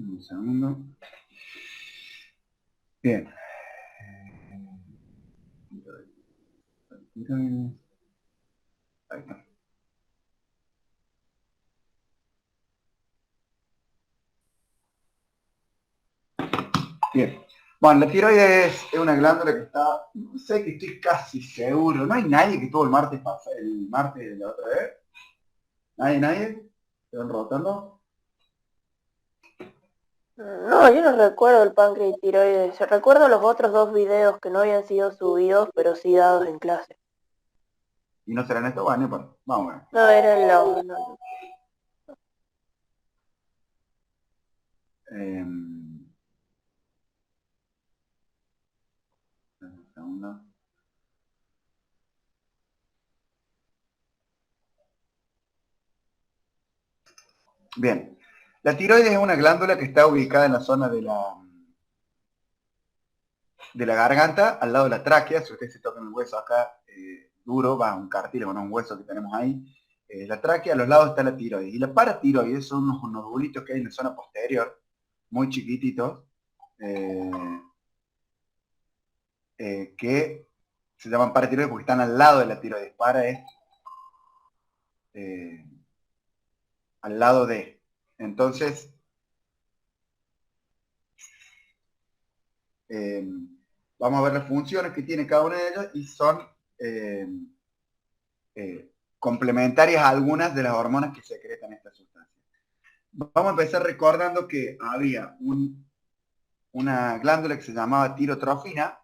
Un segundo. Bien. Ahí está. Bien. Bueno, la tiroides es una glándula que está, no sé, que estoy casi seguro. No hay nadie que tuvo el martes de la otra vez. Nadie. ¿Se van rotando? No, yo no recuerdo el páncreas y tiroides. Recuerdo los otros dos videos que no habían sido subidos, pero sí dados en clase. Y no serán estos, bueno, vamos a ver. No, eran los... no. Un segundo. Bien. La tiroides es una glándula que está ubicada en la zona de la garganta, al lado de la tráquea. Si ustedes se tocan el hueso acá duro, va un cartílago, no un hueso que tenemos ahí. La tráquea, a los lados está la tiroides. Y la paratiroides son unos nodulitos que hay en la zona posterior, muy chiquititos, que se llaman paratiroides porque están al lado de la tiroides. Para es al lado de. Entonces, vamos a ver las funciones que tiene cada una de ellas y son complementarias a algunas de las hormonas que secretan esta sustancia. Vamos a empezar recordando que había una glándula que se llamaba tirotrofina,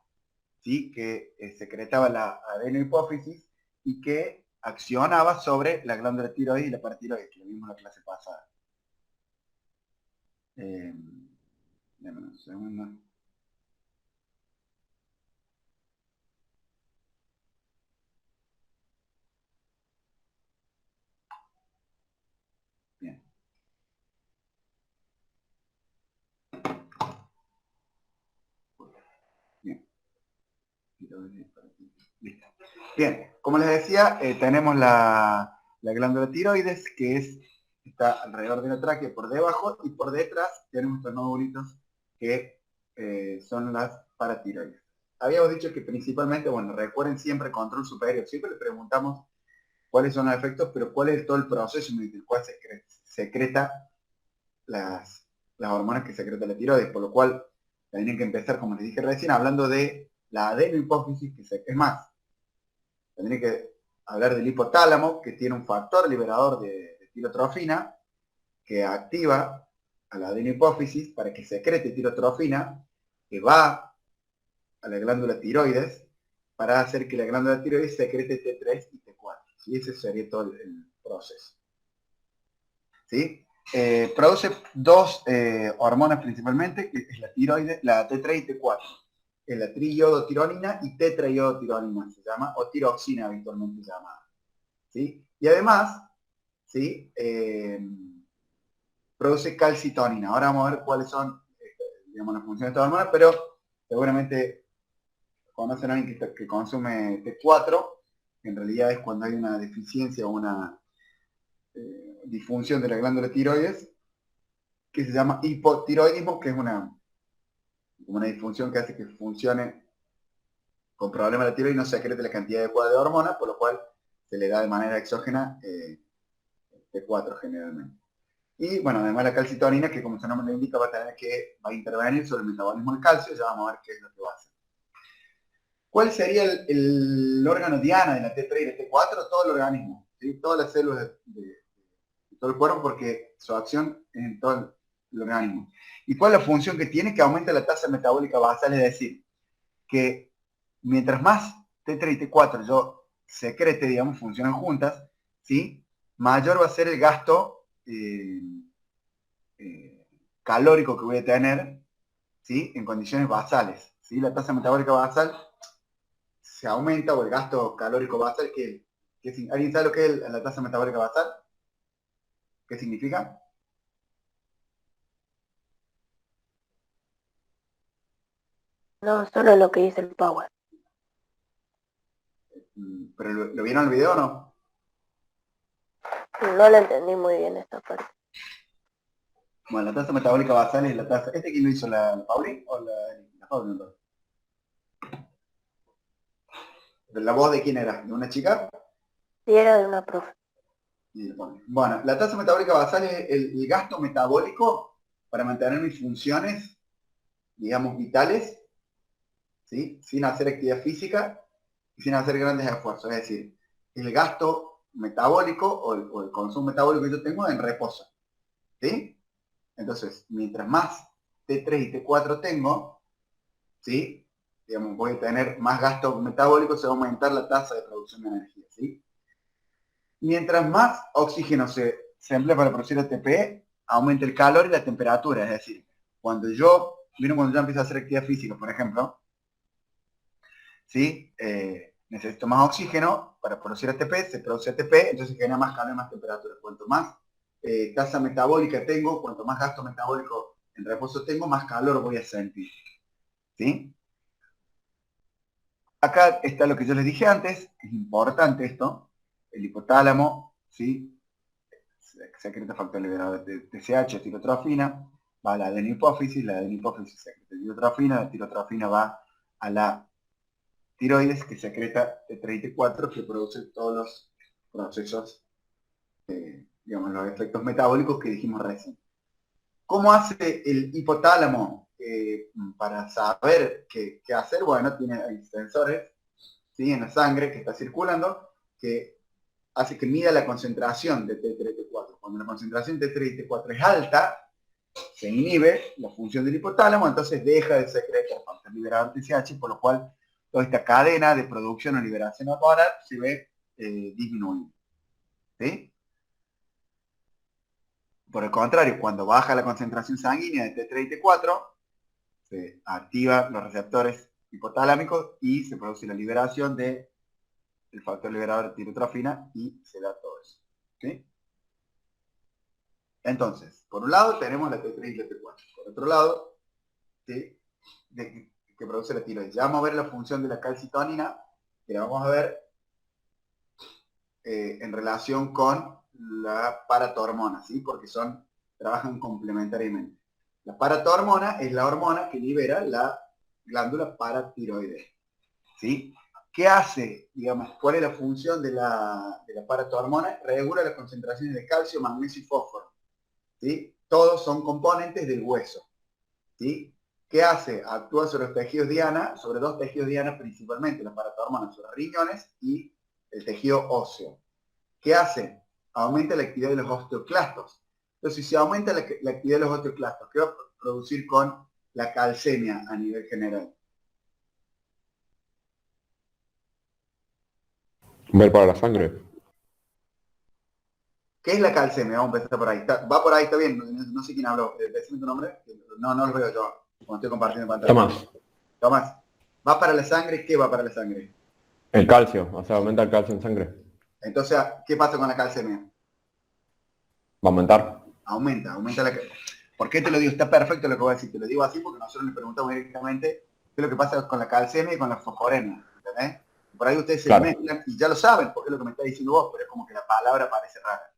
¿sí? Que secretaba la adenohipófisis y que accionaba sobre la glándula tiroides y la paratiroides, que lo vimos en la clase pasada. Dame un segundo. Bien. Bien. Listo. Bien, como les decía, tenemos la glándula tiroides, que está alrededor de la tráquea por debajo, y por detrás tenemos estos nodulitos que son las paratiroides. Habíamos dicho que principalmente, bueno, recuerden siempre control superior, siempre le preguntamos cuáles son los efectos, pero cuál es todo el proceso mediante el cual se secreta las hormonas que secreta la tiroides, por lo cual tienen que empezar, como les dije recién, hablando de la adenohipófisis, es más, tendría que hablar del hipotálamo, que tiene un factor liberador de tirotrofina, que activa a la adenohipófisis para que secrete tirotrofina, que va a la glándula tiroides, para hacer que la glándula tiroides secrete T3 y T4. ¿Sí? Ese sería todo el proceso. ¿Sí? Produce dos hormonas principalmente, que es la tiroides, la T3 y T4. Es la triiodotironina y tetraiodotironina se llama, o tiroxina habitualmente llamada. ¿Sí? Y además, ¿sí? Produce calcitonina. Ahora vamos a ver cuáles son digamos, las funciones de esta hormona, pero seguramente conocen a alguien que consume T4, que en realidad es cuando hay una deficiencia o una disfunción de la glándula tiroides, que se llama hipotiroidismo, que es una disfunción que hace que funcione con problemas de la tiroides y no secrete la cantidad adecuada de hormonas, por lo cual se le da de manera exógena T4 generalmente. Y bueno, además la calcitonina, que como su nombre lo indica, va a intervenir sobre el metabolismo del calcio, ya vamos a ver qué es lo que va a hacer. ¿Cuál sería el órgano diana de la T3 y la T4? Todo el organismo, ¿sí? Todas las células de todo el cuerpo, porque su acción es en todo el organismo. ¿Y cuál es la función que tiene? Que aumenta la tasa metabólica basal, es decir, que mientras más T3 y T4 yo secrete, digamos, funcionan juntas, ¿sí? Mayor va a ser el gasto calórico que voy a tener, ¿sí? En condiciones basales, ¿sí? La tasa metabólica basal se aumenta, o el gasto calórico basal, ¿alguien sabe lo que es la tasa metabólica basal? ¿Qué significa? No, solo lo que dice el Power. ¿Pero lo vieron el video o no? No lo entendí muy bien esta parte. Bueno, la tasa metabólica basal es la tasa. ¿Este quién lo hizo? ¿La Pauli? ¿O la Pauli? No. ¿La voz de quién era? ¿De una chica? Sí, era de una profe. Bueno, la tasa metabólica basal es el gasto metabólico para mantener mis funciones, digamos, vitales, ¿sí? Sin hacer actividad física y sin hacer grandes esfuerzos. Es decir, el gasto metabólico o el consumo metabólico que yo tengo en reposo. ¿Sí? Entonces, mientras más T3 y T4 tengo, ¿sí? Digamos, voy a tener más gasto metabólico, se va a aumentar la tasa de producción de energía. ¿Sí? Mientras más oxígeno se emplea para producir ATP, aumenta el calor y la temperatura. Es decir, cuando yo empiezo a hacer actividad física, por ejemplo, ¿sí? Necesito más oxígeno para producir ATP, se produce ATP, entonces genera más calor y más temperatura. Cuanto más tasa metabólica tengo, cuanto más gasto metabólico en reposo tengo, más calor voy a sentir. ¿Sí? Acá está lo que yo les dije antes, es importante esto, el hipotálamo, ¿sí? Secreta factor liberador de TSH, tirotrofina, va a la adenopófisis, la adenopófisis secreta tirotrofina, la tirotrofina va a la tiroides que secreta T3 y T4 que produce todos los procesos, digamos, los efectos metabólicos que dijimos recién. ¿Cómo hace el hipotálamo para saber qué hacer? Bueno, hay sensores, ¿sí? En la sangre que está circulando que hace que mida la concentración de T3 y T4. Cuando la concentración de T3 y T4 es alta, se inhibe la función del hipotálamo, entonces deja de secretar factor liberador TSH, por lo cual toda esta cadena de producción o liberación hormonal se ve disminuida. ¿Sí? Por el contrario, cuando baja la concentración sanguínea de T3 y T4, se activan los receptores hipotalámicos y se produce la liberación del factor liberador de tirotrofina y se da todo eso. ¿Sí? Entonces, por un lado tenemos la T3 y la T4. Por otro lado, ¿sí? Que produce la tiroides. Ya vamos a ver la función de la calcitonina, que la vamos a ver en relación con la paratormona, ¿sí? Porque trabajan complementariamente. La paratormona es la hormona que libera la glándula paratiroidea, ¿sí? ¿Qué hace? Digamos, ¿cuál es la función de la paratormona? Regula las concentraciones de calcio, magnesio y fósforo, ¿sí? Todos son componentes del hueso, ¿sí? ¿Qué hace? Actúa sobre los tejidos diana, sobre dos tejidos diana principalmente, la paratormona sobre riñones y el tejido óseo. ¿Qué hace? Aumenta la actividad de los osteoclastos. Entonces, si se aumenta la actividad de los osteoclastos, ¿qué va a producir con la calcemia a nivel general? Ver para la sangre. ¿Qué es la calcemia? Vamos a empezar por ahí. Va por ahí, está bien. No sé quién habló. Decime tu nombre. No lo veo yo cuando estoy compartiendo pantalla. Tomás. Tomás. ¿Va para la sangre? ¿Qué va para la sangre? El calcio, o sea, aumenta el calcio en sangre. Entonces, ¿qué pasa con la calcemia? Va a aumentar. Aumenta la... ¿Por qué te lo digo? Está perfecto lo que voy a decir. Te lo digo así porque nosotros le preguntamos directamente qué es lo que pasa con la calcemia y con la fosforemia. ¿Entendés? Por ahí ustedes se mezclan y ya lo saben porque es lo que me está diciendo vos, pero es como que la palabra parece rara.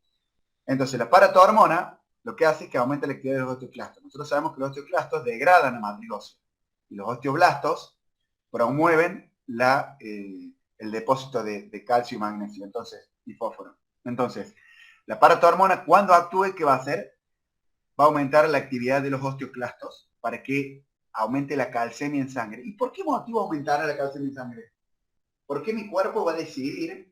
Entonces, la paratormona lo que hace es que aumenta la actividad de los osteoclastos. Nosotros sabemos que los osteoclastos degradan la matriz ósea y los osteoblastos promueven el depósito de calcio y magnesio, y fósforo. Entonces, la paratormona, cuando actúe, ¿qué va a hacer? Va a aumentar la actividad de los osteoclastos para que aumente la calcemia en sangre. ¿Y por qué motivo aumentará la calcemia en sangre? ¿Por qué mi cuerpo va a decidir?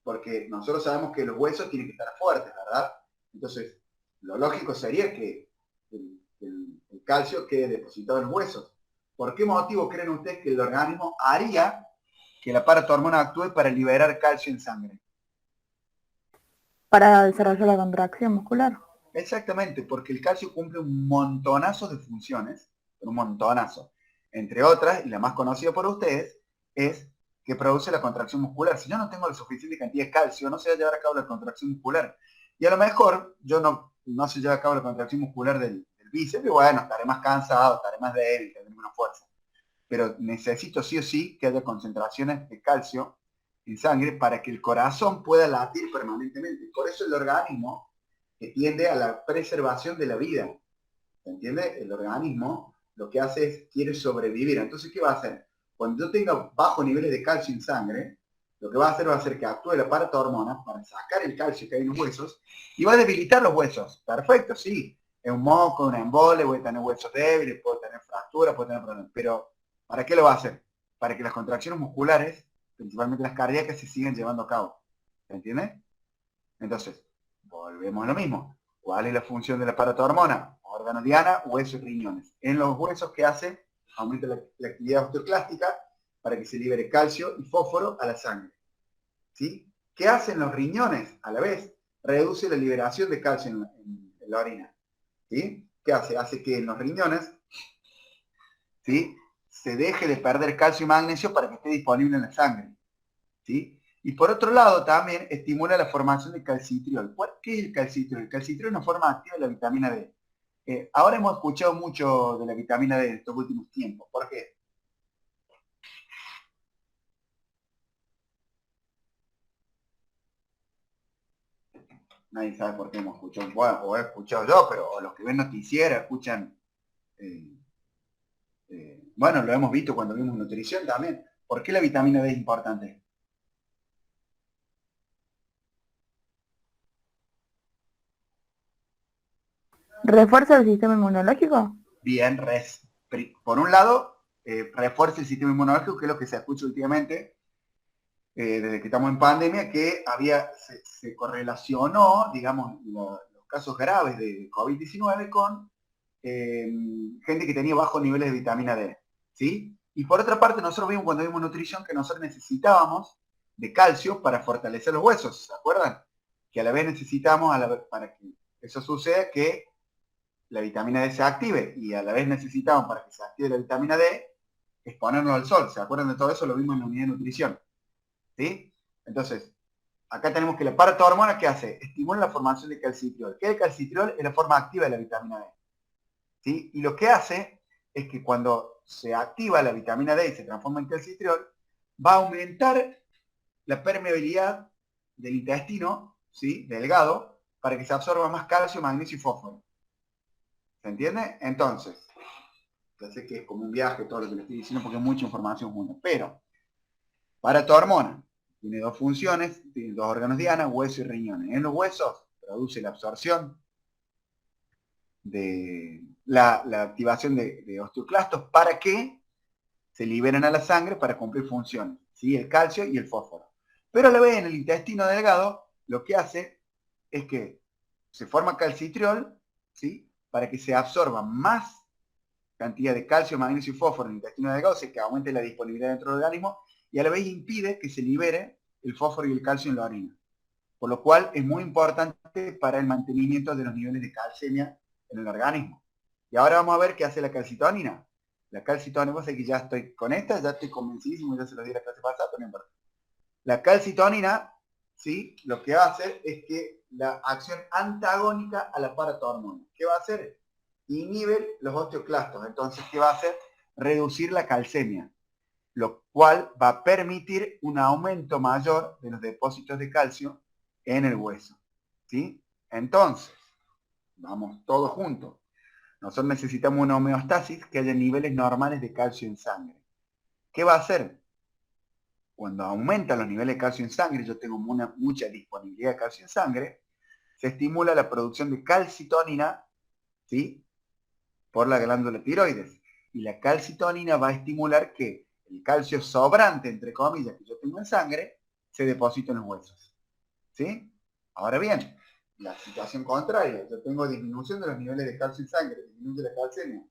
Porque nosotros sabemos que los huesos tienen que estar fuertes, ¿verdad? Entonces, lo lógico sería que el calcio quede depositado en los huesos. ¿Por qué motivo creen ustedes que el organismo haría que la paratormona actúe para liberar calcio en sangre? Para desarrollar la contracción muscular. Exactamente, porque el calcio cumple un montonazo de funciones, un montonazo. Entre otras, y la más conocida por ustedes, es que produce la contracción muscular. Si yo no tengo la suficiente cantidad de calcio, no se va a llevar a cabo la contracción muscular. Y a lo mejor yo no se lleva a cabo la contracción muscular del bíceps, y bueno, estaré más cansado, estaré más débil, tendré menos fuerza. Pero necesito sí o sí que haya concentraciones de calcio en sangre para que el corazón pueda latir permanentemente. Por eso el organismo que tiende a la preservación de la vida. ¿Se entiende? El organismo lo que hace es, quiere sobrevivir. Entonces, ¿qué va a hacer? Cuando yo tenga bajos niveles de calcio en sangre, lo que va a hacer que actúe el aparato hormona para sacar el calcio que hay en los huesos y va a debilitar los huesos. Perfecto, sí. Es un moco, una embole, voy a tener huesos débiles, puedo tener fracturas, puedo tener problemas. Pero, ¿para qué lo va a hacer? Para que las contracciones musculares, principalmente las cardíacas, se sigan llevando a cabo. ¿Se entiende? Entonces, volvemos a lo mismo. ¿Cuál es la función del aparato hormona? Órgano diana, huesos y riñones. En los huesos, ¿qué hace? Aumenta la actividad osteoclástica para que se libere calcio y fósforo a la sangre. ¿Sí? ¿Qué hacen los riñones? A la vez, reduce la liberación de calcio en la orina. ¿Sí? ¿Qué hace? Hace que en los riñones, ¿sí?, se deje de perder calcio y magnesio para que esté disponible en la sangre. ¿Sí? Y por otro lado también estimula la formación de calcitriol. ¿Qué es el calcitriol? El calcitriol es una forma activa de la vitamina D. Ahora hemos escuchado mucho de la vitamina D en estos últimos tiempos. ¿Por qué? Nadie sabe por qué hemos escuchado. Bueno, o he escuchado yo, pero los que ven noticieras escuchan. Bueno, lo hemos visto cuando vimos nutrición también. ¿Por qué la vitamina D es importante? ¿Refuerza el sistema inmunológico? Bien, por un lado, refuerza el sistema inmunológico, que es lo que se escucha últimamente, desde que estamos en pandemia, que se correlacionó, digamos, los casos graves de COVID-19 con gente que tenía bajos niveles de vitamina D, ¿sí? Y por otra parte, nosotros vimos cuando vimos nutrición que nosotros necesitábamos de calcio para fortalecer los huesos, ¿se acuerdan? Que a la vez necesitamos, para que eso suceda, que la vitamina D se active, y a la vez necesitamos, para que se active la vitamina D, exponernos al sol. ¿Se acuerdan de todo eso? Lo vimos en la unidad de nutrición. ¿Sí? Entonces, acá tenemos que la paratormona, ¿qué hace? Estimula la formación de calcitriol. ¿Qué es el calcitriol? Es la forma activa de la vitamina D. ¿Sí? Y lo que hace es que cuando se activa la vitamina D y se transforma en calcitriol, va a aumentar la permeabilidad del intestino, ¿sí?, delgado, para que se absorba más calcio, magnesio y fósforo. ¿Se entiende? Entonces, ya sé que es como un viaje todo lo que le estoy diciendo porque es mucha información junta, pero paratormona tiene dos funciones, tiene dos órganos diana, hueso y riñones. En los huesos produce la absorción de la activación de osteoclastos para que se liberen a la sangre para cumplir funciones, ¿sí?, el calcio y el fósforo. Pero a la vez en el intestino delgado lo que hace es que se forma calcitriol, ¿sí?, para que se absorba más cantidad de calcio, magnesio y fósforo en el intestino delgado, o sea, que aumente la disponibilidad dentro del organismo, y a la vez impide que se libere el fósforo y el calcio en la orina. Por lo cual es muy importante para el mantenimiento de los niveles de calcemia en el organismo. Y ahora vamos a ver qué hace la calcitonina. La calcitonina, vos sabés que ya estoy con esta, ya estoy convencidísimo, ya se los di la clase pasada, pero no importa. La calcitonina, ¿sí?, lo que va a hacer es que la acción antagónica a la paratormona. ¿Qué va a hacer? Inhibe los osteoclastos. Entonces, ¿qué va a hacer? Reducir la calcemia, lo cual va a permitir un aumento mayor de los depósitos de calcio en el hueso. ¿Sí? Entonces, vamos todos juntos. Nosotros necesitamos una homeostasis, que haya niveles normales de calcio en sangre. ¿Qué va a hacer? Cuando aumentan los niveles de calcio en sangre, yo tengo mucha disponibilidad de calcio en sangre, se estimula la producción de calcitonina, ¿sí?, por la glándula tiroides. Y la calcitonina va a estimular que el calcio sobrante, entre comillas, que yo tengo en sangre, se deposite en los huesos. ¿Sí? Ahora bien, la situación contraria, yo tengo disminución de los niveles de calcio en sangre, disminuye la calcemia.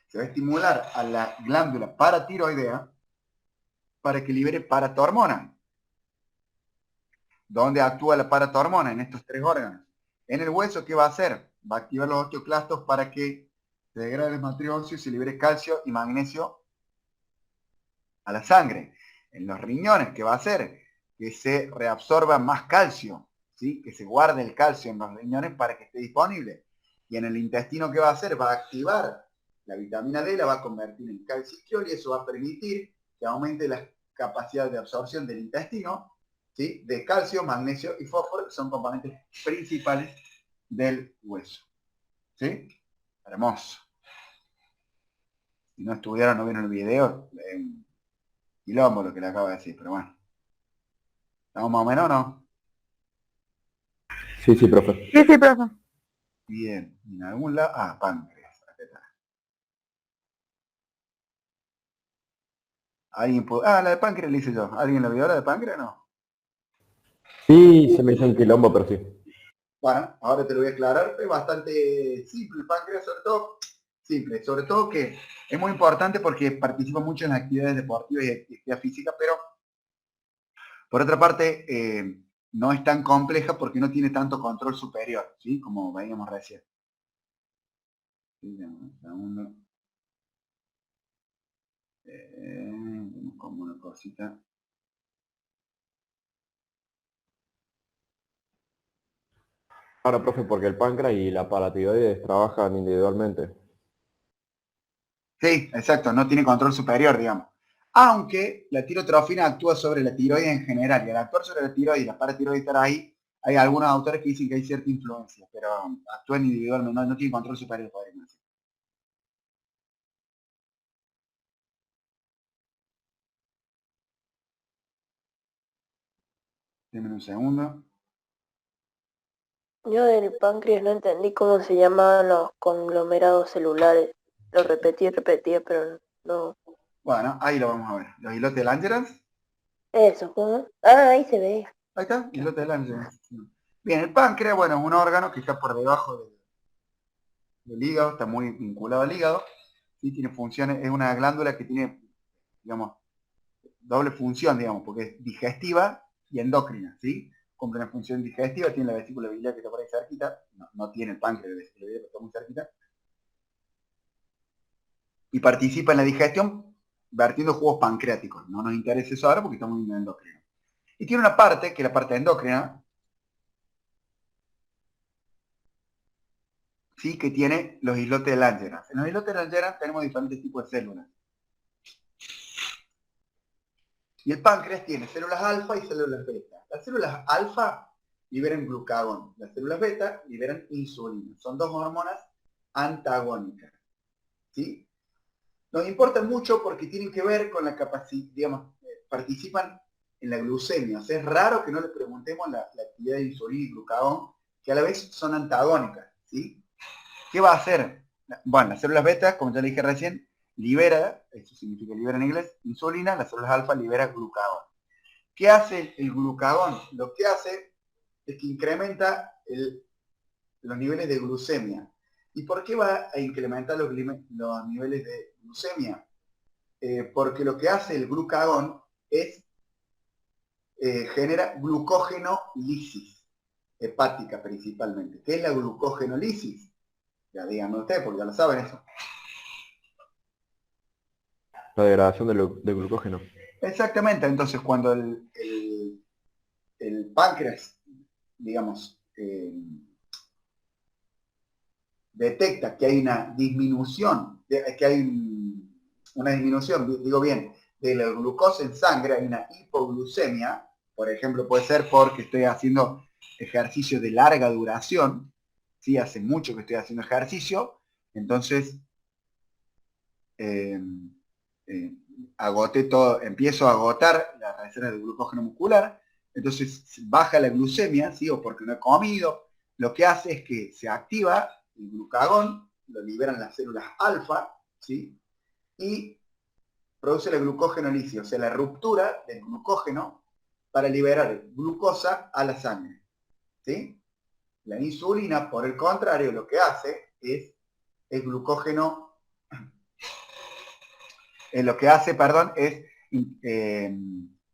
Se va a estimular a la glándula paratiroidea para que libere paratormona. ¿Dónde actúa la paratormona? En estos tres órganos. En el hueso, ¿qué va a hacer? Va a activar los osteoclastos para que se degrade el material óseo y se libere calcio y magnesio a la sangre. En los riñones, ¿qué va a hacer? Que se reabsorba más calcio, ¿sí?, que se guarde el calcio en los riñones para que esté disponible. Y en el intestino, ¿qué va a hacer? Va a activar la vitamina D, la va a convertir en calcitriol, y eso va a permitir que aumente la capacidad de absorción del intestino, ¿sí? De calcio, magnesio y fósforo, que son componentes principales del hueso. ¿Sí? Hermoso. Si no estudiaron, no vieron el video, quilombo lo que le acabo de decir, pero bueno. ¿Estamos más o menos o no? Sí, sí, profe. Sí, sí, profe. Bien. En algún lado. Ah, páncreas. Acá está. La de páncreas la hice yo. ¿Alguien la vio la de páncreas o no? Sí, se me hizo un quilombo, pero sí. Bueno, ahora te lo voy a aclarar. Es bastante simple el páncreas, sobre todo. Simple. Sobre todo que es muy importante porque participa mucho en las actividades deportivas y actividad física, pero por otra parte, no es tan compleja porque no tiene tanto control superior, ¿sí? Como veíamos recién. Sí, dame un segundo. Como una cosita. Ahora, profe, porque el páncreas y la paratiroides trabajan individualmente. Sí, exacto, no tiene control superior, digamos. Aunque la tirotrofina actúa sobre la tiroides en general, y al actuar sobre la tiroides y la paratiroides estar ahí, hay algunos autores que dicen que hay cierta influencia, pero actúan individualmente, no tiene control superior, podríamos decir. Denme un segundo. Yo del páncreas no entendí cómo se llamaban los conglomerados celulares. Lo repetí y repetí, pero no. Bueno, ahí lo vamos a ver. Los islotes de Langerhans. Eso, ¿cómo? Ah, ahí se ve. Ahí está, islote de Langerhans. Bien, el páncreas, bueno, es un órgano que está por debajo del hígado, está muy vinculado al hígado, ¿sí? Tiene funciones, es una glándula que tiene, digamos, doble función, digamos, porque es digestiva y endocrina, ¿sí? Cumple una función digestiva, tiene la vesícula biliar que está por ahí cerquita, no tiene el páncreas de vesícula biliar, pero está muy cerquita, y participa en la digestión vertiendo jugos pancreáticos. No nos interesa eso ahora porque estamos en endocrina. Y tiene una parte, que es la parte endocrina, ¿sí? Que tiene los islotes de Langerhans. En los islotes de Langerhans tenemos diferentes tipos de células. Y el páncreas tiene células alfa y células beta. Las células alfa liberan glucagón, las células beta liberan insulina. Son dos hormonas antagónicas. ¿Sí? Nos importan mucho porque tienen que ver con la capacidad, digamos, participan en la glucemia. O sea, es raro que no le preguntemos la actividad de insulina y glucagón, que a la vez son antagónicas. ¿Sí? ¿Qué va a hacer? Bueno, las células beta, como ya le dije recién, libera, eso significa libera en inglés, insulina, las células alfa libera glucagón. ¿Qué hace el glucagón? Lo que hace es que incrementa los niveles de glucemia. ¿Y por qué va a incrementar los niveles de glucemia? Porque lo que hace el glucagón es genera glucógeno-lisis, hepática principalmente. ¿Qué es la glucógeno-lisis? Ya díganme ustedes, porque ya lo saben eso. La degradación de glucógeno. Exactamente, entonces cuando el páncreas, digamos, detecta que hay una disminución, una disminución, digo bien, de la glucosa en sangre, hay una hipoglucemia, por ejemplo, puede ser porque estoy haciendo ejercicio de larga duración, ¿sí? Hace mucho que estoy haciendo ejercicio, entonces agoté todo, empiezo a agotar las reservas de glucógeno muscular, entonces baja la glucemia, ¿sí? O porque no he comido, lo que hace es que se activa el glucagón, lo liberan las células alfa, ¿sí? Y produce la glucógenolisis, o sea, la ruptura del glucógeno para liberar glucosa a la sangre, ¿sí? La insulina, por el contrario, lo que hace es el glucógeno lo que hace, perdón, es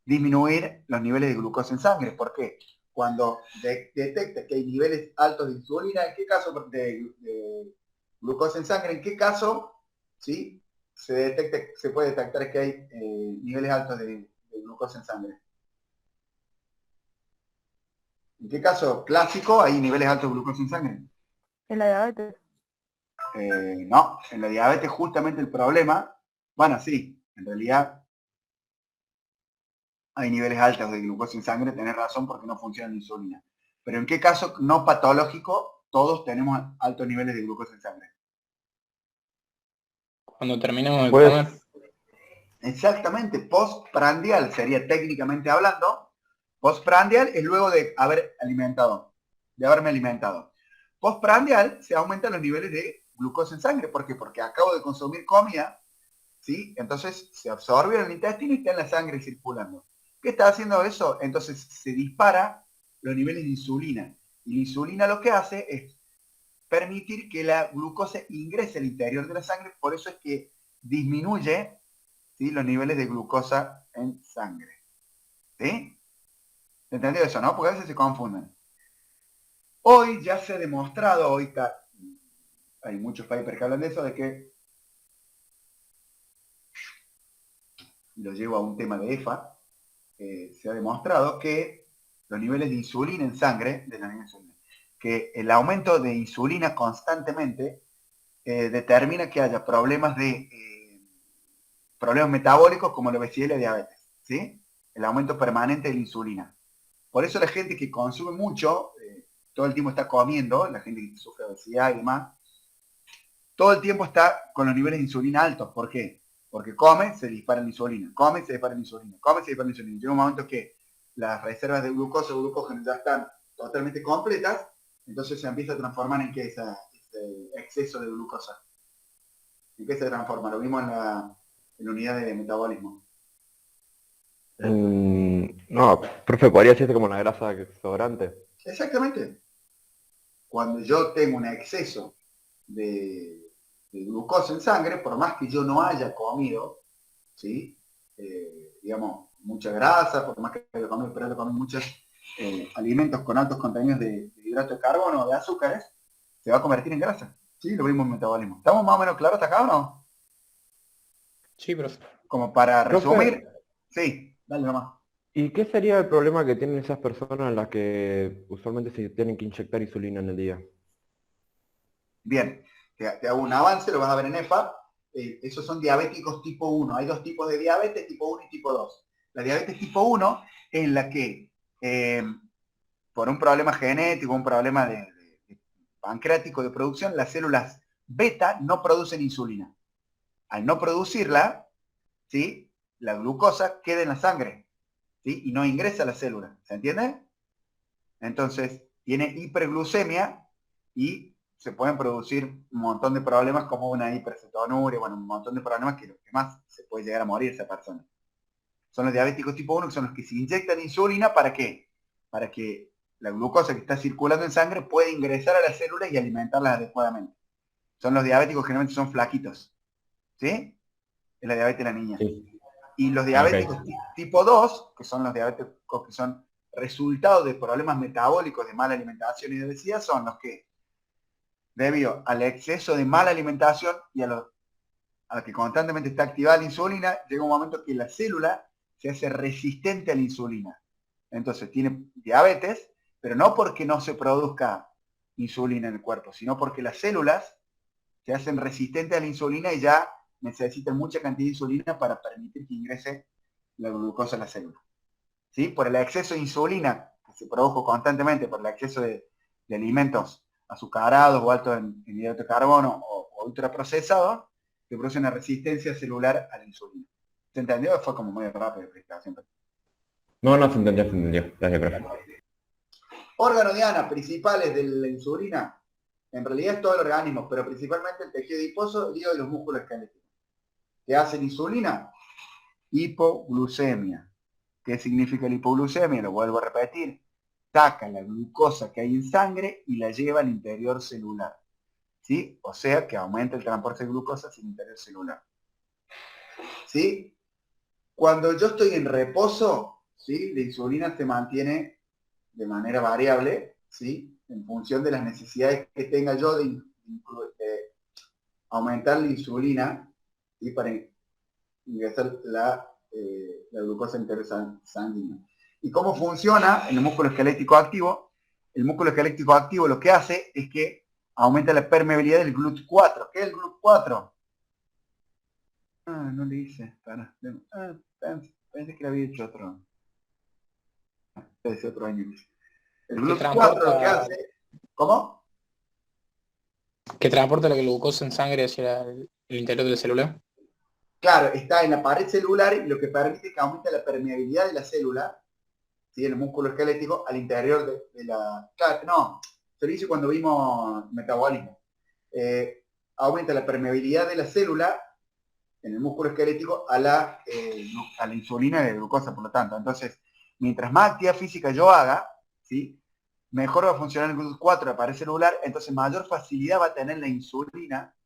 disminuir los niveles de glucosa en sangre. ¿Por qué? Cuando detecta que hay niveles altos de insulina, ¿en qué caso de glucosa en sangre? ¿En qué caso ¿sí? se puede detectar que hay niveles altos de glucosa en sangre? ¿En qué caso clásico hay niveles altos de glucosa en sangre? En la diabetes. No, en la diabetes justamente el problema, bueno, sí, en realidad hay niveles altos de glucosa en sangre, tenés razón porque no funciona la insulina. Pero en qué caso no patológico, todos tenemos altos niveles de glucosa en sangre. Cuando terminamos de Pues, comer. Exactamente, postprandial sería técnicamente hablando. Postprandial es luego de haberme alimentado. Postprandial se aumentan los niveles de glucosa en sangre. ¿Por qué? Porque acabo de consumir comida, ¿sí? Entonces se absorbe en el intestino y está en la sangre circulando. ¿Qué está haciendo eso? Entonces se dispara los niveles de insulina. Y la insulina lo que hace es permitir que la glucosa ingrese al interior de la sangre, por eso es que disminuye, ¿sí?, los niveles de glucosa en sangre. ¿Sí? ¿Entendió eso, no? Porque a veces se confunden. Hoy ya se ha demostrado, hay muchos papers que hablan de eso, de que lo llevo a un tema de EFA, se ha demostrado que los niveles de insulina en sangre, que el aumento de insulina constantemente determina que haya problemas metabólicos como la obesidad y la diabetes, ¿sí? El aumento permanente de la insulina. Por eso la gente que consume mucho, todo el tiempo está comiendo, la gente que sufre obesidad y demás, todo el tiempo está con los niveles de insulina altos. ¿Por qué? Porque come, se dispara la insulina, come, se dispara la insulina, come, se dispara la insulina. Llega un momento que las reservas de glucosa o glucógeno ya están totalmente completas, entonces se empieza a transformar en qué ese exceso de glucosa. ¿En qué se transforma? Lo vimos en la unidad de metabolismo. no, profe, podría decirse como la grasa sobrante. Exactamente. Cuando yo tengo un exceso de glucosa en sangre, por más que yo no haya comido, ¿sí? Digamos, mucha grasa, por más que haya comido, pero haya comido muchos alimentos con altos contenidos de hidrato de carbono o de azúcares, se va a convertir en grasa. ¿Sí? Lo vimos en metabolismo. ¿Estamos más o menos claros hasta acá o no? Sí, profe. Como para Profe, resumir, sí, dale nomás. ¿y qué sería el problema que tienen esas personas en las que usualmente se tienen que inyectar insulina en el día? Bien, te hago un avance, lo vas a ver en EFA. Esos son diabéticos tipo 1. Hay dos tipos de diabetes, tipo 1 y tipo 2. La diabetes tipo 1 es la que, por un problema genético, un problema de pancreático de producción, las células beta no producen insulina. Al no producirla, ¿sí?, la glucosa queda en la sangre, ¿sí?, y no ingresa a la célula. ¿Se entiende? Entonces, tiene hiperglucemia y se pueden producir un montón de problemas como una hipercetonuria, bueno, un montón de problemas que lo que más se puede llegar a morir esa persona. Son los diabéticos tipo 1, que son los que se inyectan insulina. ¿Para qué? Para que la glucosa que está circulando en sangre pueda ingresar a las células y alimentarlas adecuadamente. Son los diabéticos que generalmente son flaquitos. ¿Sí? Es la diabetes de la niña. Sí. Y los diabéticos tipo 2, que son los diabéticos que son resultado de problemas metabólicos, de mala alimentación y de obesidad, son los que, debido al exceso de mala alimentación y a la que constantemente está activada la insulina, llega un momento que la célula se hace resistente a la insulina. Entonces tiene diabetes, pero no porque no se produzca insulina en el cuerpo, sino porque las células se hacen resistentes a la insulina y ya necesitan mucha cantidad de insulina para permitir que ingrese la glucosa a la célula. ¿Sí? Por el exceso de insulina que se produjo constantemente, por el exceso de alimentos azucarados o altos en hidrato de carbono o ultraprocesados, se produce una resistencia celular a la insulina. ¿Se entendió? Fue como muy rápido la explicación. No, se entendió. Gracias, profe. Órganos, Diana, principales de la insulina, en realidad es todo el organismo, pero principalmente el tejido adiposo, el hígado y los músculos esqueléticos. ¿Qué hace la insulina? Hipoglucemia. ¿Qué significa la hipoglucemia? Lo vuelvo a repetir. Saca la glucosa que hay en sangre y la lleva al interior celular. ¿Sí? O sea que aumenta el transporte de glucosa hacia el interior celular. ¿Sí? Cuando yo estoy en reposo, ¿sí?, la insulina se mantiene de manera variable, ¿sí?, en función de las necesidades que tenga yo de aumentar la insulina, ¿sí?, para ingresar la glucosa intersanguínea. ¿Y cómo funciona en el músculo esquelético activo? El músculo esquelético activo lo que hace es que aumenta la permeabilidad del GLUT4. ¿Qué es el GLUT4? No le hice. Pensé que le había hecho otro. Debe ser otro año. El Que GLUT 4 lo que transporta, hace... ¿Cómo? que transporta la glucosa en sangre hacia el interior del celular. Claro, está en la pared celular y lo que permite que aumente la permeabilidad de la célula, ¿sí? El músculo esquelético al interior de la... Claro, no, se lo hice cuando vimos metabolismo. Aumenta la permeabilidad de la célula en el músculo esquelético a la insulina y la glucosa, por lo tanto. Entonces, mientras más actividad física yo haga, ¿sí? Mejor va a funcionar el GLUT4 a pared celular, entonces mayor facilidad va a tener la insulina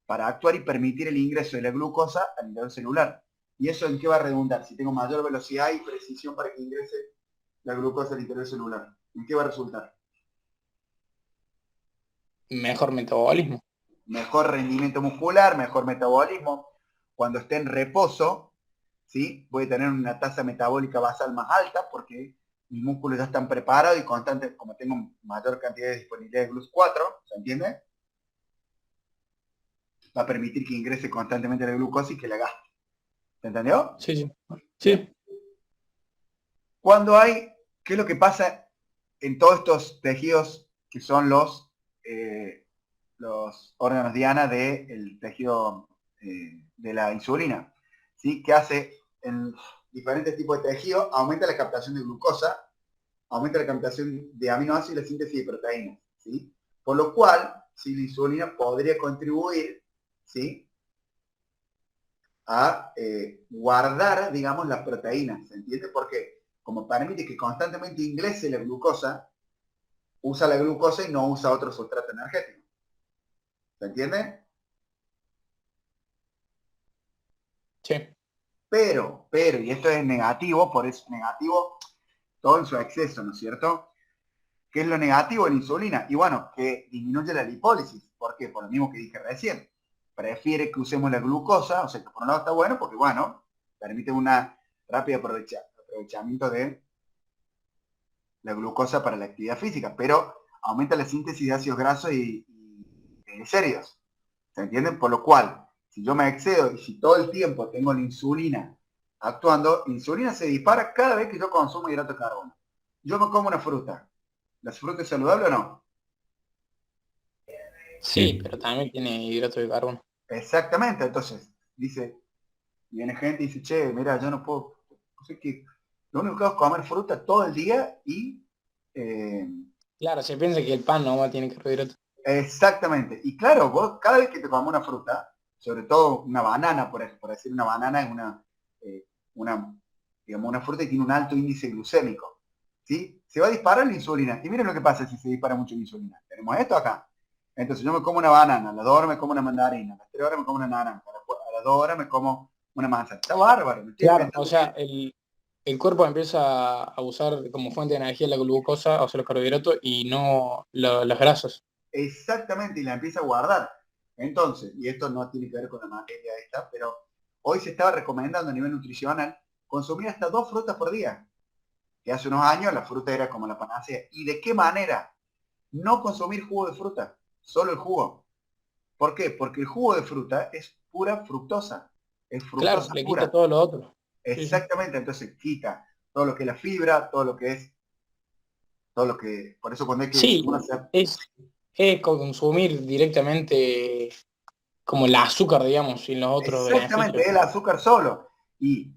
para actuar y permitir el ingreso de la glucosa al interior celular. ¿Y eso en qué va a redundar? Si tengo mayor velocidad y precisión para que ingrese la glucosa al interior celular, ¿en qué va a resultar? Mejor metabolismo. Mejor rendimiento muscular, mejor metabolismo. Cuando esté en reposo, ¿sí? Voy a tener una tasa metabólica basal más alta porque mis músculos ya están preparados y constantes, como tengo mayor cantidad de disponibilidad de GLUT4, ¿se entiende? Va a permitir que ingrese constantemente la glucosa y que la gaste. ¿Se entendió? Sí, sí. Sí. Cuando hay, ¿qué es lo que pasa en todos estos tejidos que son los órganos diana del tejido de la insulina? ¿Sí? ¿Qué hace en diferentes tipos de tejidos? Aumenta la captación de glucosa, aumenta la captación de aminoácidos y la síntesis de proteínas, ¿sí? Por lo cual, si la insulina podría contribuir, ¿sí? A guardar, digamos, las proteínas, ¿se entiende? Porque como permite que constantemente ingrese la glucosa, usa la glucosa y no usa otro sustrato energético. ¿Se entiende? Sí. Pero, y esto es negativo, por eso negativo todo en su exceso, ¿no es cierto? ¿Qué es lo negativo de la insulina? Y bueno, que disminuye la lipólisis. ¿Por qué? Por lo mismo que dije recién. Prefiere que usemos la glucosa, o sea que por un lado está bueno porque, bueno, permite una rápido aprovechamiento de la glucosa para la actividad física, pero aumenta la síntesis de ácidos grasos y triglicéridos. ¿Se entienden? Por lo cual, si yo me excedo y si todo el tiempo tengo la insulina actuando, la insulina se dispara cada vez que yo consumo hidrato de carbono. Yo me como una fruta. ¿La fruta es saludable o no? Sí, pero también tiene hidrato de carbono. Exactamente. Entonces, viene gente y dice, che, mira, yo no puedo, no sé qué, lo único que hago es comer fruta todo el día y Claro, se piensa que el pan no tiene carbohidratos. exactamente. Y claro, vos cada vez que te comes una fruta, sobre todo una banana, por decir una banana es digamos, una fruta que tiene un alto índice glucémico, ¿sí? Se va a disparar la insulina. Y miren lo que pasa si se dispara mucho la insulina. Tenemos esto acá. Entonces yo me como una banana, a las 2 horas me como una mandarina, a las 3 horas me como una naranja, a las 2 horas me como una manzana. Está bárbaro, me estoy Claro, inventando. o sea, el cuerpo empieza a usar como fuente de energía la glucosa, o sea, los carbohidratos, y no las grasas. Exactamente, y la empieza a guardar. Entonces, y esto no tiene que ver con la materia esta, pero hoy se estaba recomendando a nivel nutricional consumir hasta 2 frutas por día. Que hace unos años la fruta era como la panacea. ¿Y de qué manera? No consumir jugo de fruta, solo el jugo. ¿Por qué? Porque el jugo de fruta es pura fructosa. Es Claro, fructosa le quita pura. todo lo otro. Sí, sí. Exactamente, entonces quita todo lo que es la fibra, todo lo que, por eso cuando hay que, Sí, es consumir directamente como el azúcar, digamos, sin los otros exactamente, beneficios. el azúcar solo. Y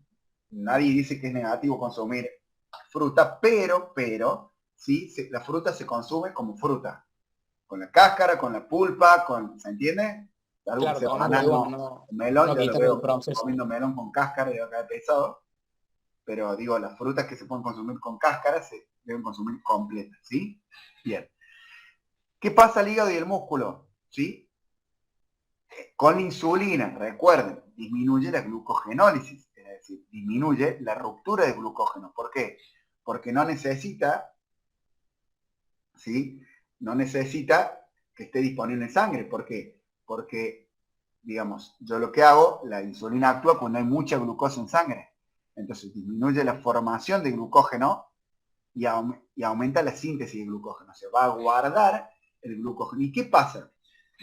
nadie dice que es negativo consumir fruta, pero, sí, la fruta se consume como fruta. Con la cáscara, con la pulpa, ¿se entiende? Algo que Claro, sea con banano, no, melón, no yo lo quitar el veo proceso. comiendo melón con cáscara y va a caer pesado. Pero digo, las frutas que se pueden consumir con cáscara se deben consumir completas, ¿sí? Bien. ¿Qué pasa al hígado y el músculo? ¿Sí? Con la insulina, recuerden, disminuye la glucogenólisis, es decir, disminuye la ruptura de glucógeno. ¿Por qué? Porque no necesita, ¿sí? No necesita que esté disponible en sangre. ¿Por qué? Porque, digamos, yo lo que hago, la insulina actúa cuando hay mucha glucosa en sangre. Entonces disminuye la formación de glucógeno y aumenta la síntesis de glucógeno. Se va a guardar el glucógeno. ¿Y qué pasa?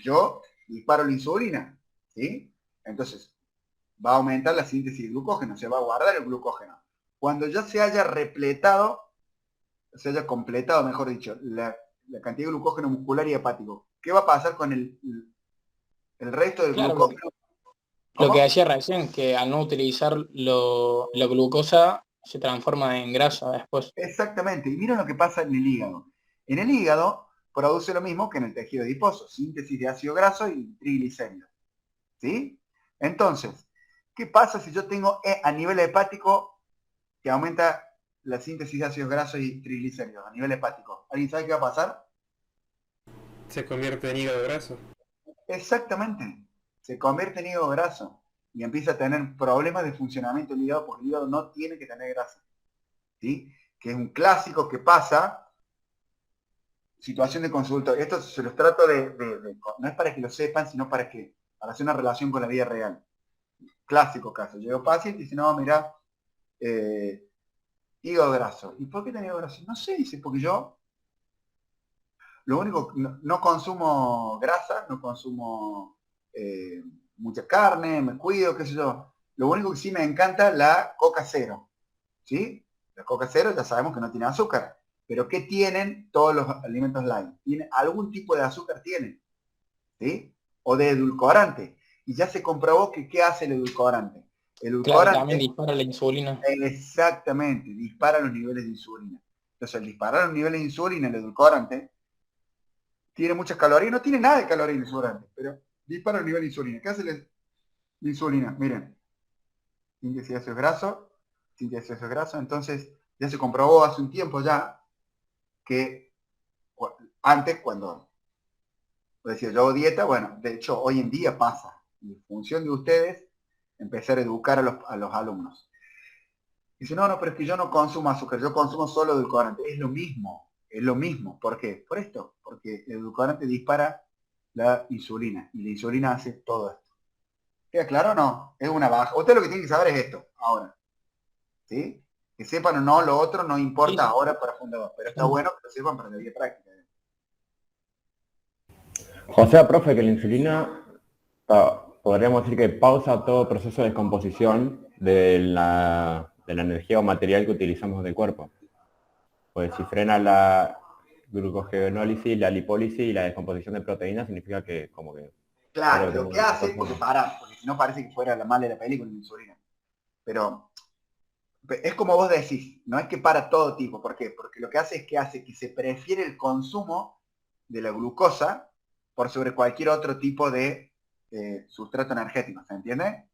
Yo disparo la insulina, ¿sí? Entonces, va a aumentar la síntesis de glucógeno, se va a guardar el glucógeno. Cuando ya se haya repletado se haya completado, mejor dicho, la cantidad de glucógeno muscular y hepático. ¿Qué va a pasar con el resto del Claro, glucógeno? lo que ¿Cómo? decía recién, que al no utilizar la glucosa se transforma en grasa después. Exactamente. Y miren lo que pasa en el hígado. En el hígado produce lo mismo que en el tejido adiposo, síntesis de ácido graso y triglicéridos. ¿Sí? Entonces, ¿qué pasa si yo tengo a nivel hepático que aumenta la síntesis de ácidos grasos y triglicéridos a nivel hepático? ¿Alguien sabe qué va a pasar? Se convierte en hígado graso. Exactamente. Se convierte en hígado graso y empieza a tener problemas de funcionamiento del hígado porque el hígado no tiene que tener grasa. ¿Sí? Que es un clásico que pasa, situación de consultorio. Esto se los trato no es para que lo sepan, sino para hacer una relación con la vida real. Clásico caso. Llegó paciente y dice, no, mira, hígado graso. ¿Y por qué tenía hígado graso? No sé, dice, porque yo lo único, no consumo grasa, no consumo mucha carne, me cuido, qué sé yo. Lo único que sí me encanta la Coca Cero. ¿Sí? La Coca Cero ya sabemos que no tiene azúcar. Pero ¿qué tienen todos los alimentos light? ¿Tienen algún tipo de azúcar? Tienen. ¿Sí? O de edulcorante. Y ya se comprobó que ¿qué hace el edulcorante? El Claro, también edulcorante, dispara la insulina. exactamente, dispara los niveles de insulina. Entonces, al disparar los niveles de insulina, el edulcorante, tiene muchas calorías, no tiene nada de calorías el edulcorante, pero dispara el nivel de insulina. ¿Qué hace la insulina? Miren, índice de ácidos grasos, índice de ácidos grasos, entonces ya se comprobó hace un tiempo ya que antes, cuando decía yo hago dieta, bueno, de hecho hoy en día pasa, y en función de ustedes, empezar a educar a los alumnos. Dice, no, no, pero es que yo no consumo azúcar, yo consumo solo edulcorante. Es lo mismo, es lo mismo. ¿Por qué? Por esto, porque el edulcorante dispara la insulina, y la insulina hace todo esto. ¿Queda claro o no? Es una baja. Usted lo que tiene que saber es esto, ahora. ¿Sí? Que sepan o no, lo otro no Sí, importa sí. ahora para fundador, pero está bueno que lo sepan para la vida práctica. O sea, profe, que la insulina, podríamos decir que pausa todo proceso de descomposición de la energía o material que utilizamos del cuerpo. Pues si frena la glucogenólisis, la lipólisis y la descomposición de proteínas, significa que como que todo Claro, lo que lo tenemos que en nuestro hace, cuerpo porque no. porque si no parece que fuera la mala de la película la insulina. Pero es como vos decís, no es que para todo tipo. ¿Por qué? Porque lo que hace que se prefiere el consumo de la glucosa por sobre cualquier otro tipo de sustrato energético, ¿se entiende?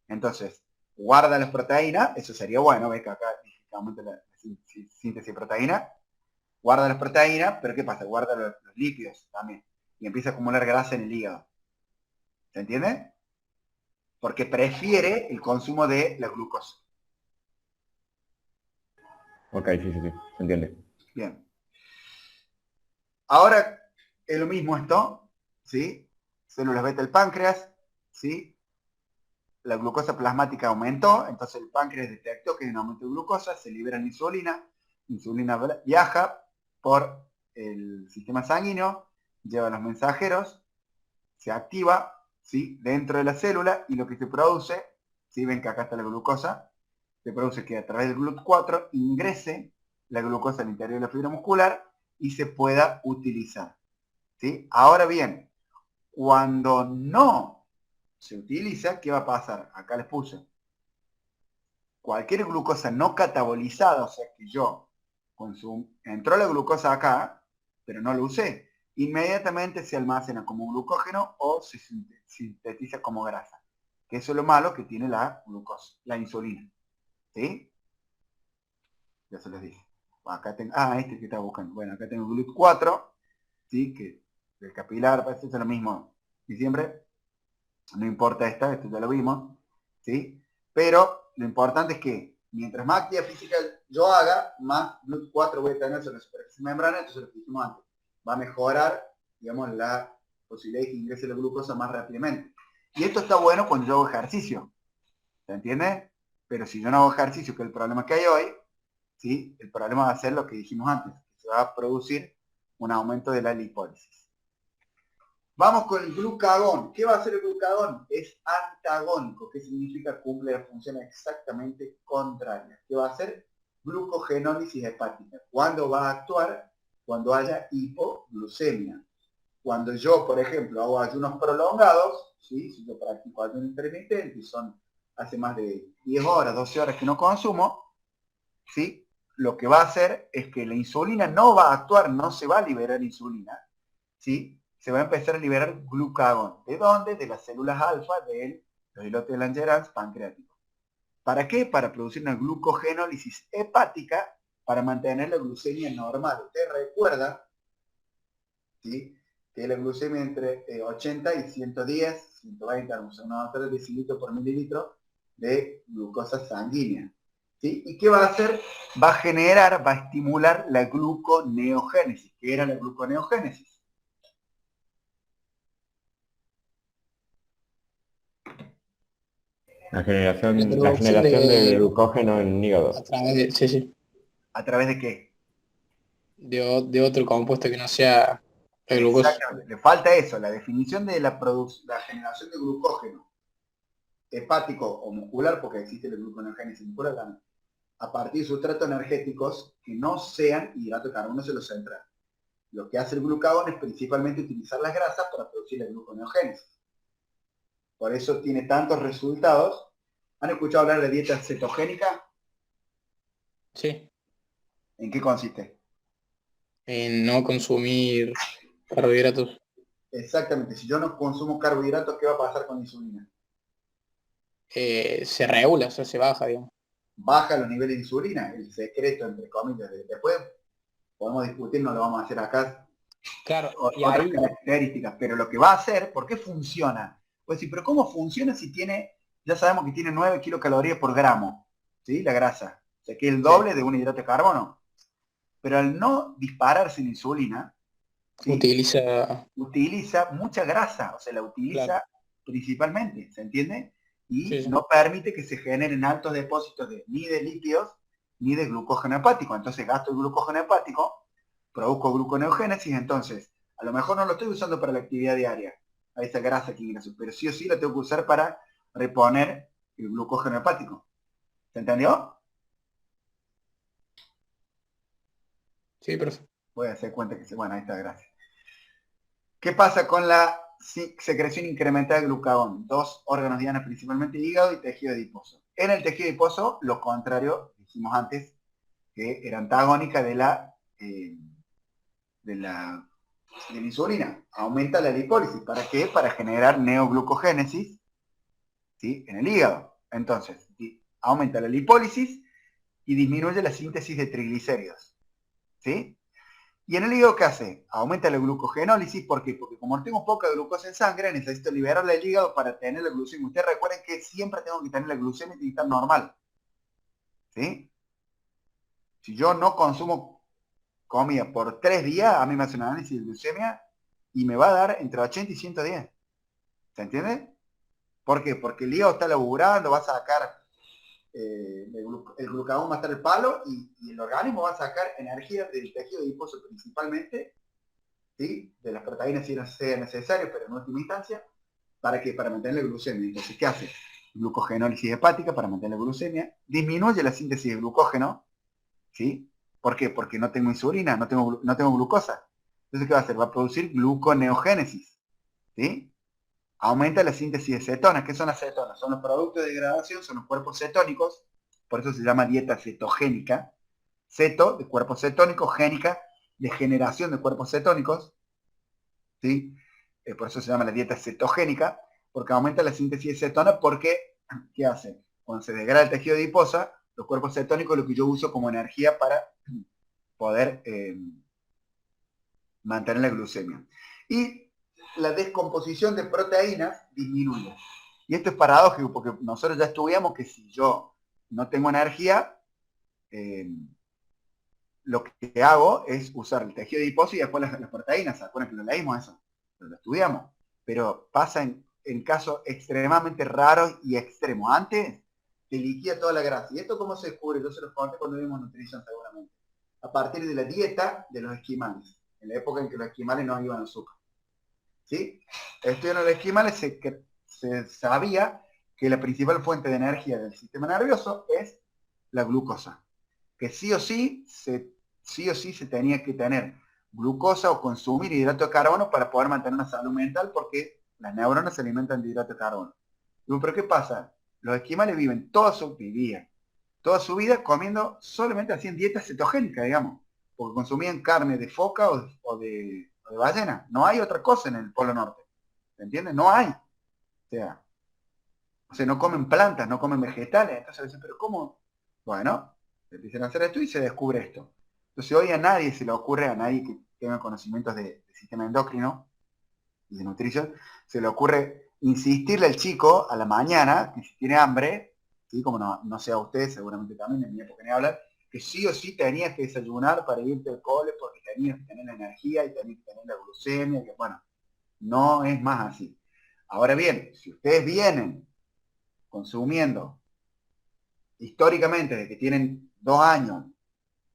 Entonces, guarda las proteínas, eso sería bueno, ves que acá aumenta la síntesis de proteína, guarda las proteínas, pero ¿qué pasa? Guarda los lípidos también y empieza a acumular grasa en el hígado, ¿se entiende? Porque prefiere el consumo de la glucosa. Ok, sí, sí, sí, se entiende. Bien. Ahora es lo mismo esto, ¿sí? Células beta del páncreas, ¿sí? La glucosa plasmática aumentó, entonces el páncreas detectó que hay un aumento de glucosa, se libera insulina viaja por el sistema sanguíneo, lleva a los mensajeros, se activa, ¿sí? Dentro de la célula y lo que se produce, ¿sí? Ven que acá está la glucosa, se produce que a través del GLUT4 ingrese la glucosa al interior de la fibra muscular y se pueda utilizar. ¿Sí? Ahora bien, cuando no se utiliza, ¿qué va a pasar? Acá les puse. Cualquier glucosa no catabolizada, o sea que yo consumo, entró la glucosa acá, pero no lo usé, inmediatamente se almacena como glucógeno o se sintetiza como grasa. Que eso es lo malo que tiene la glucosa, la insulina. ¿Sí? Ya se les dije. Acá tengo, este que estaba buscando. Bueno, acá tengo GLUT4, ¿sí? Que el capilar, parece ser lo mismo diciembre. No importa esto ya lo vimos, ¿sí? Pero lo importante es que mientras más actividad física yo haga, más GLUT4 voy a tener sobre la superficie membrana, entonces lo que dijimos antes, va a mejorar, digamos, la posibilidad de que ingrese la glucosa más rápidamente. Y esto está bueno cuando yo hago ejercicio, ¿se entiende? Pero si yo no hago ejercicio, que es el problema que hay hoy, ¿sí? El problema va a ser lo que dijimos antes, que se va a producir un aumento de la lipólisis. Vamos con el glucagón. ¿Qué va a hacer el glucagón? Es antagónico. ¿Qué significa? Cumple la función exactamente contraria. ¿Qué va a hacer? glucogenólisis hepática. ¿Cuándo va a actuar? Cuando haya hipoglucemia. Cuando yo, por ejemplo, hago ayunos prolongados, ¿sí? Si yo practico ayuno intermitente y son hace más de 10 horas, 12 horas que no consumo, ¿sí? Lo que va a hacer es que la insulina no va a actuar, no se va a liberar insulina, ¿sí? Se va a empezar a liberar glucagón. ¿De dónde? De las células alfa de los islotes de Langerhans pancreáticos. ¿Para qué? Para producir una glucogenólisis hepática para mantener la glucemia normal. Usted recuerda, ¿sí? Que la glucemia entre 80 y 110, 120, unos 3 decilitros por mililitro de glucosa sanguínea. ¿Sí? ¿Y qué va a hacer? Va a generar, va a estimular la gluconeogénesis. ¿Qué era la gluconeogénesis? La producción generación de de... glucógeno en el hígado. A través de, sí, sí, ¿A través de qué? de otro compuesto que no sea la glucosa. Exactamente, le falta eso, la definición de la generación de glucógeno hepático o muscular, porque existe la gluconeogénesis muscular también, a partir de sustratos energéticos que no sean hidrato de carbono central. Lo que hace el glucagón es principalmente utilizar las grasas para producir la gluconeogénesis. Por eso tiene tantos resultados. ¿Han escuchado hablar de dieta cetogénica? Sí, ¿En qué consiste? en no consumir carbohidratos. Exactamente, si yo no consumo carbohidratos, ¿qué va a pasar con la insulina? Se regula, o sea, se baja, digamos. Baja los niveles de insulina, el secreto, entre comillas. Después podemos discutir, no lo vamos a hacer acá, Claro, y otras ahí, características, pero lo que va a hacer, ¿por qué funciona? Pues sí, pero ¿cómo funciona si tiene, ya sabemos que tiene 9 kilocalorías por gramo, ¿sí? La grasa, o sea que es el doble de un hidrato de carbono. Pero al no dispararse la insulina, ¿sí? Utiliza mucha grasa, o sea, la utiliza claro, principalmente, ¿se entiende? Y sí, sí. no permite que se generen altos depósitos ni de lípidos ni de glucógeno hepático. Entonces gasto el glucógeno hepático, produzco gluconeogénesis, entonces a lo mejor no lo estoy usando para la actividad diaria, a esa grasa que ingreso, pero sí o sí la tengo que usar para reponer el glucógeno hepático. ¿Se entendió? Sí, perfecto. Voy a hacer cuenta que bueno, ahí está, gracias. ¿Qué pasa con la secreción incrementada de glucagón? Dos órganos diana, principalmente hígado y tejido adiposo. En el tejido adiposo, lo contrario, dijimos antes, que era antagónica de la insulina. Aumenta la lipólisis. ¿Para qué? Para generar neoglucogénesis, ¿sí? En el hígado. Entonces, aumenta la lipólisis y disminuye la síntesis de triglicéridos, ¿sí? ¿Y en el hígado qué hace? Aumenta la glucogenólisis, ¿por qué? Porque como tengo poca glucosa en sangre, necesito liberarla del hígado para tener la glucemia. Ustedes recuerden que siempre tengo que tener la glucemia y estar normal, ¿sí? Si yo no consumo comida por 3 días, a mí me hace un análisis de glucemia y me va a dar entre 80 y 110. ¿Se entiende? ¿Por qué? Porque el hígado está laburando, va a sacar, el glucagón va a estar el palo y el organismo va a sacar energía del tejido adiposo principalmente, ¿sí? De las proteínas si sea necesario, pero en última instancia, ¿para qué? Para mantener la glucemia. Entonces, ¿qué hace? Glucogenólisis hepática para mantener la glucemia, disminuye la síntesis de glucógeno, ¿sí? ¿Por qué? Porque no tengo insulina, no tengo glucosa. Entonces, ¿qué va a hacer? Va a producir gluconeogénesis, ¿sí? Aumenta la síntesis de cetonas. ¿Qué son las cetonas? Son los productos de degradación, son los cuerpos cetónicos, por eso se llama dieta cetogénica. Ceto, de cuerpos cetónicos, génica, de generación de cuerpos cetónicos, ¿sí? Por eso se llama la dieta cetogénica, porque aumenta la síntesis de cetona, porque, ¿qué hace? Cuando se degrada el tejido adiposa, los cuerpos cetónicos es lo que yo uso como energía para poder mantener la glucemia. Y la descomposición de proteínas disminuye. Y esto es paradójico, porque nosotros ya estudiamos que si yo no tengo energía, lo que hago es usar el tejido adiposo y después las proteínas. ¿Se acuerdan que lo leímos eso? Lo estudiamos. Pero pasa en casos extremadamente raros y extremos. Antes te liquida toda la grasa. ¿Y esto cómo se descubre? Yo se los conté cuando vimos nutrición seguramente. A partir de la dieta de los esquimales. En la época en que los esquimales no iban al azúcar. ¿Sí? Estudiando los esquimales se sabía que la principal fuente de energía del sistema nervioso es la glucosa. que sí o sí se tenía que tener glucosa o consumir hidrato de carbono para poder mantener una salud mental, porque las neuronas se alimentan de hidrato de carbono. Digo, pero ¿qué pasa? Los esquimales viven toda su vida comiendo solamente así en dieta cetogénica, digamos, porque consumían carne de foca o de ballena. No hay otra cosa en el Polo Norte. ¿Se entiende? No hay. O sea, no comen plantas, no comen vegetales. Entonces dicen, pero ¿cómo? Bueno, empiezan a hacer esto y se descubre esto. Entonces hoy a nadie se le ocurre, a nadie que tenga conocimientos de sistema endocrino y de nutrición, se le ocurre insistirle al chico a la mañana, que si tiene hambre, ¿sí? Como no sea usted, seguramente también, en mi época ni hablar, que sí o sí tenías que desayunar para irte al cole porque tenías que tener la energía y tenías que tener la glucemia, que bueno, no es más así. Ahora bien, si ustedes vienen consumiendo históricamente desde que tienen 2 años,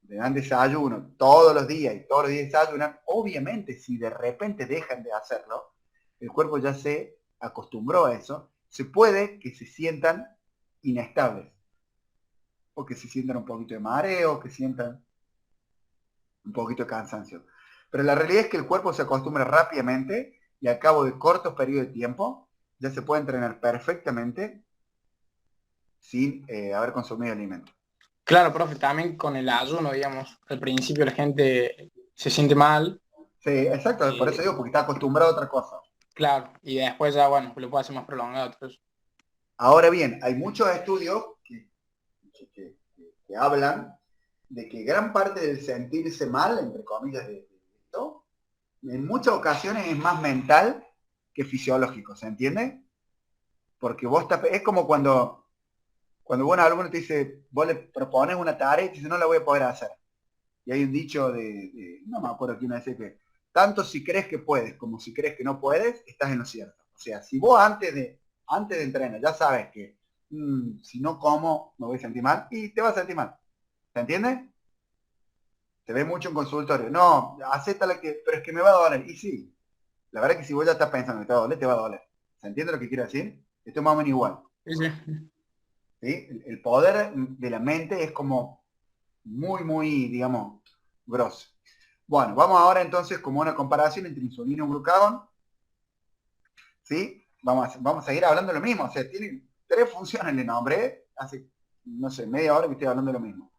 le dan desayuno todos los días y todos los días desayunan, obviamente si de repente dejan de hacerlo, el cuerpo ya se acostumbró a eso, se puede que se sientan inestables, o que se sientan un poquito de mareo, que sientan un poquito de cansancio. Pero la realidad es que el cuerpo se acostumbra rápidamente y al cabo de cortos periodos de tiempo ya se puede entrenar perfectamente sin haber consumido alimentos. Claro, profe, también con el ayuno, digamos, al principio la gente se siente mal. Sí, exacto, por eso digo, porque está acostumbrado a otra cosa. Claro, y después ya, bueno, lo puede hacer más prolongado. Entonces. Ahora bien, hay muchos estudios que hablan de que gran parte del sentirse mal, entre comillas, de esto, en muchas ocasiones es más mental que fisiológico, ¿se entiende? Porque es como cuando un alumno te dice, vos le propones una tarea y te dice, no la voy a poder hacer. Y hay un dicho no me acuerdo quién dice que, tanto si crees que puedes como si crees que no puedes, estás en lo cierto. O sea, si vos antes de entrenar ya sabes que si no como me voy a sentir mal, y te vas a sentir mal. ¿Se entiende? Se ve mucho en consultorio. No, acéptala pero es que me va a doler. Y sí, la verdad es que si vos ya estás pensando que te va a doler, te va a doler. ¿Se entiende lo que quiero decir? Esto es más o menos igual. Sí, sí. ¿Sí? El poder de la mente es como muy, muy, digamos, grosso. Bueno, vamos ahora entonces como una comparación entre insulina y glucagón. ¿Sí? Vamos a seguir hablando de lo mismo. O sea, tiene 3 funciones el nombre. Hace, no sé, media hora que estoy hablando de lo mismo.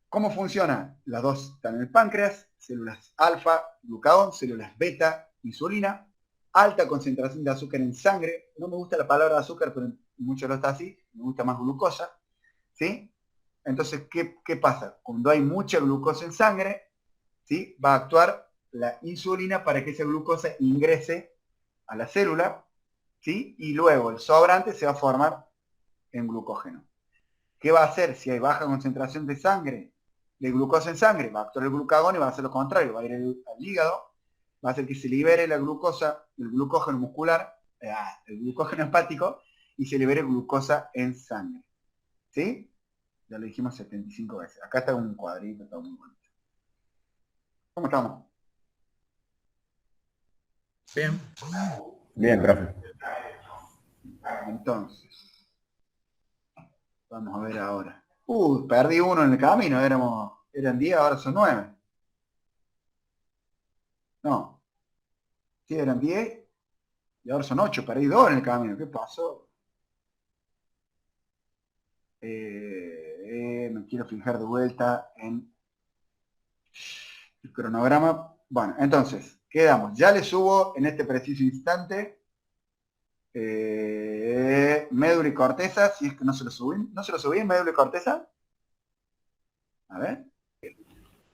¿Cómo funciona? Las dos están en el páncreas, células alfa, glucagón, células beta, insulina, alta concentración de azúcar en sangre. No me gusta la palabra azúcar, pero mucho lo está así, me gusta más glucosa. ¿Sí? Entonces, ¿qué pasa? Cuando hay mucha glucosa en sangre, ¿sí? Va a actuar la insulina para que esa glucosa ingrese a la célula, ¿sí? Y luego el sobrante se va a formar en glucógeno. ¿Qué va a hacer si hay baja concentración de sangre, de glucosa en sangre? Va a actuar el glucagón y va a hacer lo contrario, va a ir al hígado, va a hacer que se libere la glucosa, el glucógeno muscular, el glucógeno hepático, y se libere glucosa en sangre. ¿Sí? Ya lo dijimos 75 veces. Acá está un cuadrito, está muy bonito. ¿Cómo estamos? Bien. Bien, profe. Entonces, vamos a ver ahora. Perdí uno en el camino, eran 10, ahora son 9. No, sí, eran 10 y ahora son 8, perdí 2 en el camino. ¿Qué pasó? Me quiero fijar de vuelta en el cronograma. Bueno, entonces, quedamos. Ya le subo en este preciso instante médula y corteza, si es que no se lo subí. ¿No se lo subí en médula y corteza? A ver.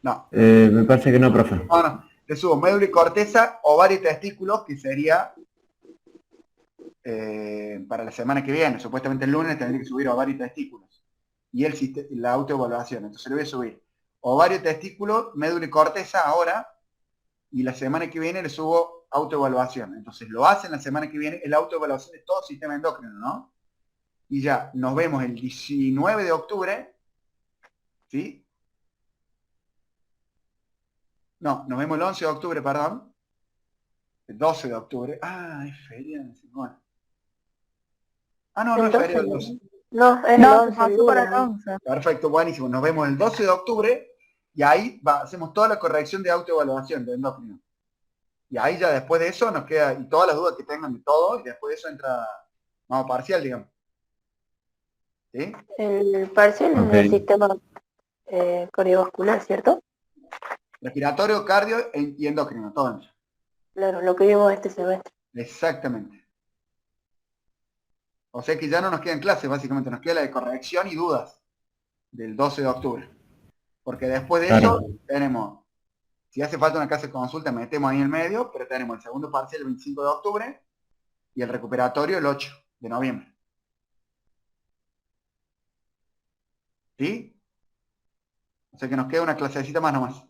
No. Me parece que no, profe. No. Le subo médula y corteza, ovario y testículos, que sería para la semana que viene. Supuestamente el lunes tendría que subir ovario y testículos. Y la autoevaluación. Entonces le voy a subir ovario, testículo, médula y corteza ahora. Y la semana que viene le subo autoevaluación. Entonces lo hacen la semana que viene, la autoevaluación de todo sistema endocrino, ¿no? Y ya nos vemos el 19 de octubre, ¿sí? No, nos vemos el 11 de octubre, perdón. El 12 de octubre. Ah, es feriado. Bueno. Ah, no, no es feriado el 12. No, es el No, 11 se pasó lunes, para el ¿no? 11. Perfecto, buenísimo. Nos vemos el 12 de octubre y ahí hacemos toda la corrección de autoevaluación de endocrino. Y ahí ya después de eso nos queda, y todas las dudas que tengan de todo, y después de eso entra, vamos, parcial, digamos. ¿Sí? El parcial Ok. es el sistema cardiovascular, ¿cierto? Respiratorio, cardio y endocrino, todo entra. Claro, lo que vimos este semestre. Exactamente. O sea que ya no nos quedan clases, básicamente, nos queda la de corrección y dudas del 12 de octubre. Porque después de Claro. eso tenemos, si hace falta una clase de consulta, metemos ahí en medio, pero tenemos el segundo parcial el 25 de octubre y el recuperatorio el 8 de noviembre. ¿Sí? O sea que nos queda una clasecita más nomás.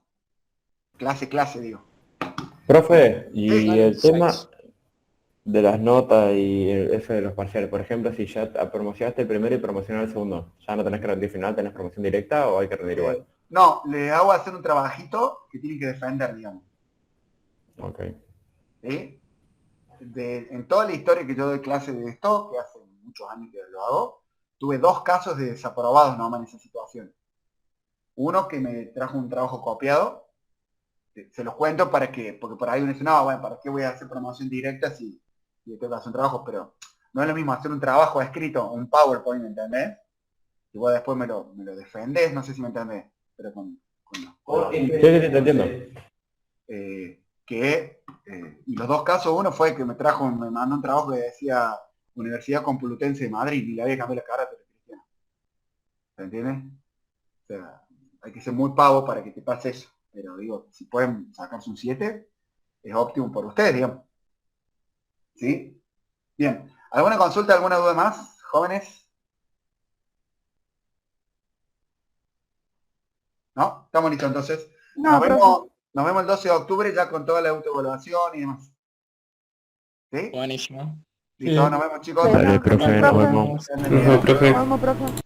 Clase, digo. Profe, Sí, y el tema 6. de las notas y eso de los parciales, por ejemplo, si ya promocionaste el primero y promocionaste el segundo, ¿ya no tenés que rendir final, tenés promoción directa o hay que rendir igual? No, le hago hacer un trabajito que tienen que defender, digamos. Ok. ¿Sí? En toda la historia que yo doy clase de esto, que hace muchos años que lo hago, tuve 2 casos de desaprobados nomás en esa situación. Uno que me trajo un trabajo copiado, se los cuento porque por ahí uno dice, no, bueno, ¿para qué voy a hacer promoción directa si tengo que hacer un trabajo? Pero no es lo mismo hacer un trabajo escrito, un PowerPoint, ¿me entendés? Y vos después me lo defendés, no sé si me entendés, pero con Sí, te entiendo. Y los 2 casos, uno fue que me mandó un trabajo que decía Universidad Complutense de Madrid y le había cambiado la cara, pero cristiano. ¿Se entiende? O sea, hay que ser muy pavo para que te pase eso. Pero digo, si pueden sacarse un 7, es óptimo por ustedes, digamos. ¿Sí? Bien. ¿Alguna consulta, alguna duda más, jóvenes? ¿No? Estamos listos entonces. No, profe. Nos vemos el 12 de octubre ya con toda la autoevaluación y demás. ¿Sí? Buenísimo. Listo, Sí. nos vemos chicos. Dale, profe, nos Profe. vemos. No, profe. Vamos, profe.